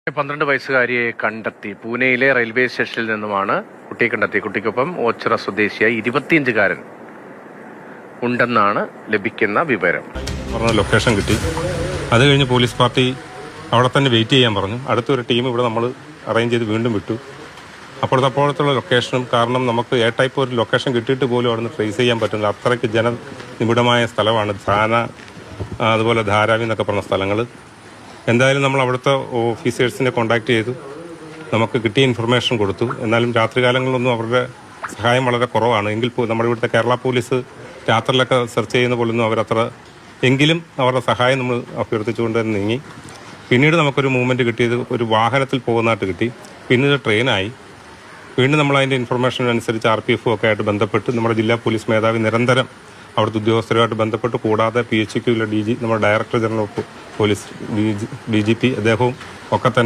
12 വയസ്സുകാരിയെ കണ്ടെത്തി. പൂനെയിലെ റെയിൽവേ സ്റ്റേഷനിൽ നിന്നുമാണ് കുട്ടിയെ കണ്ടെത്തി. കുട്ടിക്കൊപ്പം ഓച്ചിറ സ്വദേശിയായി 25-കാരൻ ഉണ്ടെന്നാണ് ലഭിക്കുന്ന വിവരം. ലൊക്കേഷൻ കിട്ടി. അത് കഴിഞ്ഞ് പോലീസ് പാർട്ടി അവിടെ തന്നെ വെയിറ്റ് ചെയ്യാൻ പറഞ്ഞു. അടുത്തൊരു ടീം ഇവിടെ നമ്മൾ അറേഞ്ച് ചെയ്ത് വീണ്ടും വിട്ടു. അപ്പോഴത്തുള്ള ലൊക്കേഷനും, കാരണം നമുക്ക് എ ടൈപ്പ് ഒരു ലൊക്കേഷൻ കിട്ടിയിട്ട് പോലും അവിടെ നിന്ന് ട്രേസ് ചെയ്യാൻ പറ്റുന്നില്ല. അത്രയ്ക്ക് ജനനിബിഡമായ സ്ഥലമാണ് ധാന, അതുപോലെ ധാരാവി എന്നൊക്കെ പറഞ്ഞ സ്ഥലങ്ങൾ. എന്തായാലും നമ്മൾ അവിടുത്തെ ഓഫീസേഴ്സിനെ കോൺടാക്ട് ചെയ്തു. നമുക്ക് കിട്ടിയ ഇൻഫർമേഷൻ കൊടുത്തു. എന്നാലും രാത്രികാലങ്ങളിലൊന്നും അവരുടെ സഹായം വളരെ കുറവാണ്. എങ്കിൽ നമ്മുടെ ഇവിടുത്തെ കേരള പോലീസ് രാത്രിയിലൊക്കെ സെർച്ച് ചെയ്യുന്ന പോലൊന്നും അവരത്ര, എങ്കിലും അവരുടെ സഹായം നമ്മൾ അഭ്യർത്ഥിച്ചുകൊണ്ട് തന്നെ നീങ്ങി. പിന്നീട് നമുക്കൊരു മൂവ്മെൻറ്റ് കിട്ടിയത് ഒരു വാഹനത്തിൽ പോകുന്നതായിട്ട് കിട്ടി. പിന്നീട് ട്രെയിനായി. വീണ്ടും നമ്മൾ അതിൻ്റെ ഇൻഫർമേഷൻ അനുസരിച്ച് RPF ഒക്കെ ആയിട്ട് ബന്ധപ്പെട്ട് നമ്മുടെ ജില്ലാ പോലീസ് മേധാവി നിരന്തരം അവിടുത്തെ ഉദ്യോഗസ്ഥരുമായിട്ട് ബന്ധപ്പെട്ട്, കൂടാതെ PHQ നമ്മുടെ director general of police DGP അദ്ദേഹവും ഒക്കെ തന്നെ